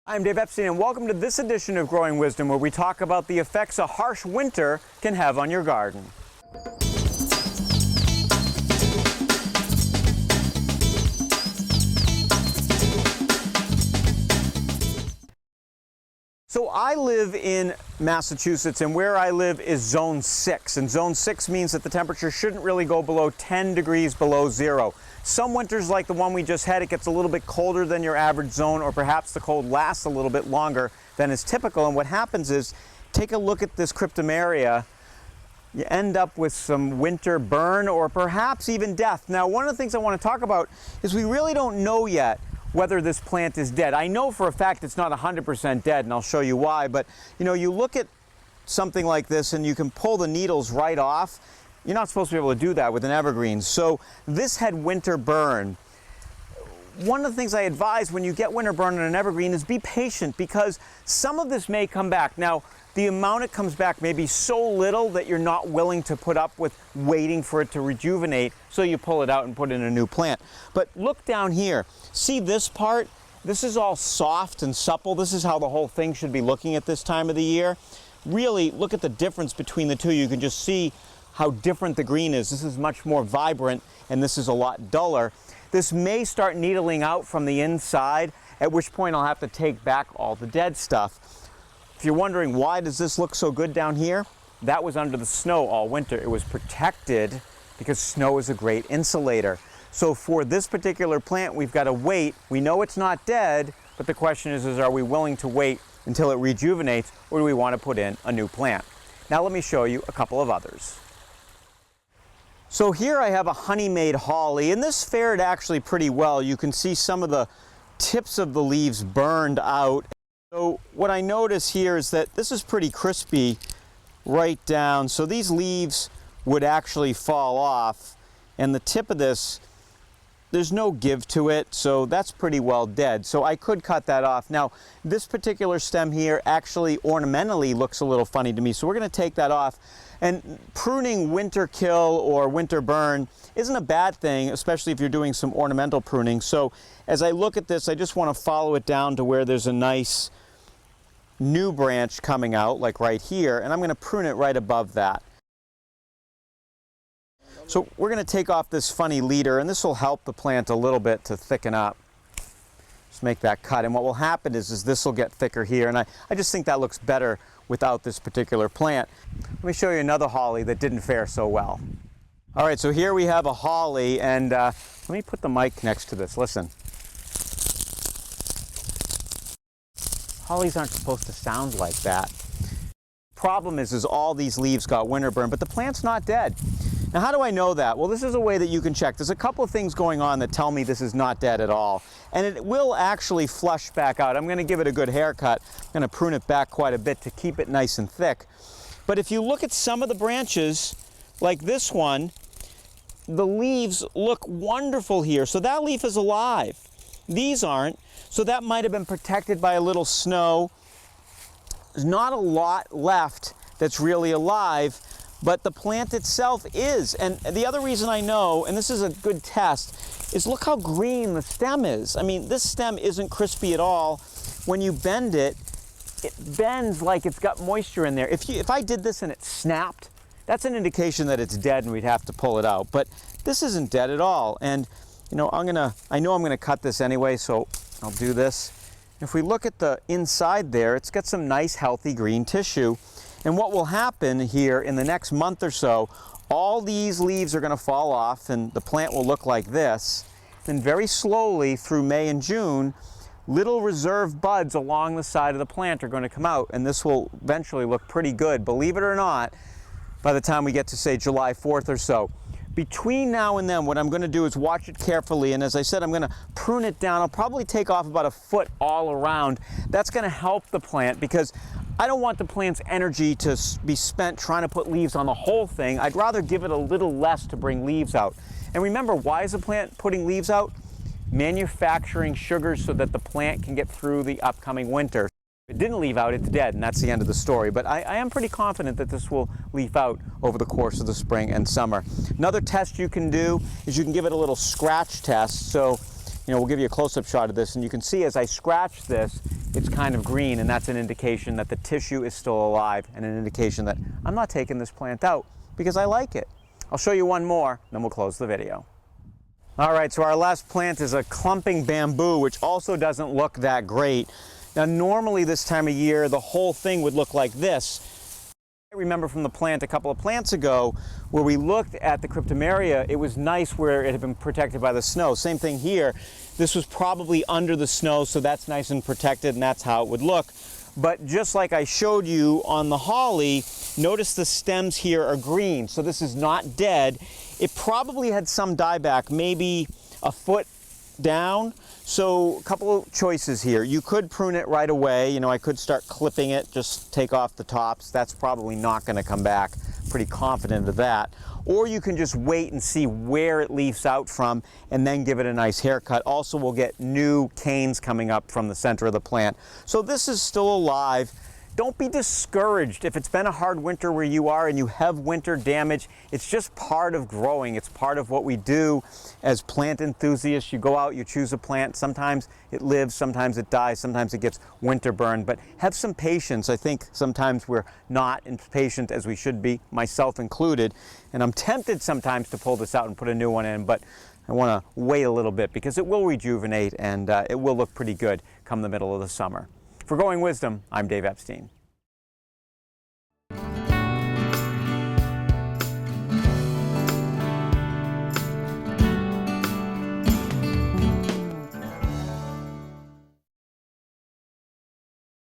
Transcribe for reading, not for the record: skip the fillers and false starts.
I'm Dave Epstein, and welcome to this edition of Growing Wisdom, where we talk about the effects a harsh winter can have on your garden. So I live in Massachusetts, and where I live is Zone 6. And Zone 6 means that the temperature shouldn't really go below 10 degrees below zero. Some winters, like the one we just had, it gets a little bit colder than your average zone, or perhaps the cold lasts a little bit longer than is typical. And what happens is, take a look at this cryptomeria, you end up with some winter burn or perhaps even death. Now, one of the things I want to talk about is we really don't know yet whether this plant is dead. I know for a fact it's not 100% dead, and I'll show you why, but you look at something like this and you can pull the needles right off. You're not supposed to be able to do that with an evergreen. So this had winter burn. One of the things I advise when you get winter burn on an evergreen is be patient, because some of this may come back. Now, the amount it comes back may be so little that you're not willing to put up with waiting for it to rejuvenate, so you pull it out and put in a new plant. But look down here. See this part? This is all soft and supple. This is how the whole thing should be looking at this time of the year. Really, look at the difference between the two. You can just see how different the green is. This is much more vibrant, and this is a lot duller. This may start needling out from the inside, at which point I'll have to take back all the dead stuff. If you're wondering why does this look so good down here, that was under the snow all winter. It was protected because snow is a great insulator. So for this particular plant, we've got to wait. We know it's not dead, but the question is are we willing to wait until it rejuvenates, or do we want to put in a new plant? Now let me show you a couple of others. So here I have a honey-made holly, and this fared actually pretty well. You can see some of the tips of the leaves burned out. So what I notice here is that this is pretty crispy right down. So these leaves would actually fall off, and the tip of this, there's no give to it, so that's pretty well dead. So I could cut that off. Now, this particular stem here actually ornamentally looks a little funny to me, so we're going to take that off. And pruning winter kill or winter burn isn't a bad thing, especially if you're doing some ornamental pruning. So as I look at this, I just want to follow it down to where there's a nice new branch coming out, like right here, and I'm going to prune it right above that. So we're going to take off this funny leader, and this will help the plant a little bit to thicken up. Just make that cut, and what will happen is this will get thicker here, and I just think that looks better without this particular plant. Let me show you another holly that didn't fare so well. All right, so here we have a holly, and let me put the mic next to this. Listen. Hollies aren't supposed to sound like that. Problem is all these leaves got winter burn, but the plant's not dead. Now, how do I know that? Well, this is a way that you can check. There's a couple of things going on that tell me this is not dead at all. And it will actually flush back out. I'm going to give it a good haircut. I'm going to prune it back quite a bit to keep it nice and thick. But if you look at some of the branches, like this one, the leaves look wonderful here. So that leaf is alive. These aren't. So that might have been protected by a little snow. There's not a lot left that's really alive, but the plant itself is. And the other reason I know, and this is a good test, is look how green the stem is. I mean, this stem isn't crispy at all. When you bend it, it bends like it's got moisture in there. If I did this and it snapped, that's an indication that it's dead and we'd have to pull it out. But this isn't dead at all. And I know I'm gonna cut this anyway, so I'll do this. If we look at the inside there, it's got some nice healthy green tissue. And what will happen here in the next month or so, all these leaves are going to fall off and the plant will look like this. Then very slowly through May and June, little reserve buds along the side of the plant are going to come out, and this will eventually look pretty good, believe it or not, by the time we get to, say, July 4th or so. Between now and then, what I'm going to do is watch it carefully, and as I said, I'm going to prune it down. I'll probably take off about a foot all around. That's going to help the plant, because I don't want the plant's energy to be spent trying to put leaves on the whole thing. I'd rather give it a little less to bring leaves out. And remember, why is the plant putting leaves out? Manufacturing sugars so that the plant can get through the upcoming winter. If it didn't leave out, it's dead, and that's the end of the story. But I am pretty confident that this will leaf out over the course of the spring and summer. Another test you can do is you can give it a little scratch test. So we'll give you a close-up shot of this, and you can see as I scratch this, it's kind of green, and that's an indication that the tissue is still alive and an indication that I'm not taking this plant out because I like it. I'll show you one more, then we'll close the video. All right, so our last plant is a clumping bamboo, which also doesn't look that great. Now, normally this time of year, the whole thing would look like this. I remember from the plant a couple of plants ago where we looked at the cryptomeria, it was nice where it had been protected by the snow. Same thing here. This was probably under the snow, so that's nice and protected, and that's how it would look. But just like I showed you on the holly, notice the stems here are green, so this is not dead. It probably had some dieback, maybe a foot down. So a couple of choices here. You could prune it right away. I could start clipping it, just take off the tops. That's probably not going to come back. Pretty confident of that. Or you can just wait and see where it leaves out from and then give it a nice haircut. Also, we'll get new canes coming up from the center of the plant. So this is still alive. Don't be discouraged if it's been a hard winter where you are and you have winter damage. It's just part of growing. It's part of what we do as plant enthusiasts. You go out, you choose a plant. Sometimes it lives, sometimes it dies, sometimes it gets winter burned. But have some patience. I think sometimes we're not as patient as we should be, myself included. And I'm tempted sometimes to pull this out and put a new one in, but I want to wait a little bit because it will rejuvenate and it will look pretty good come the middle of the summer. For Growing Wisdom, I'm Dave Epstein.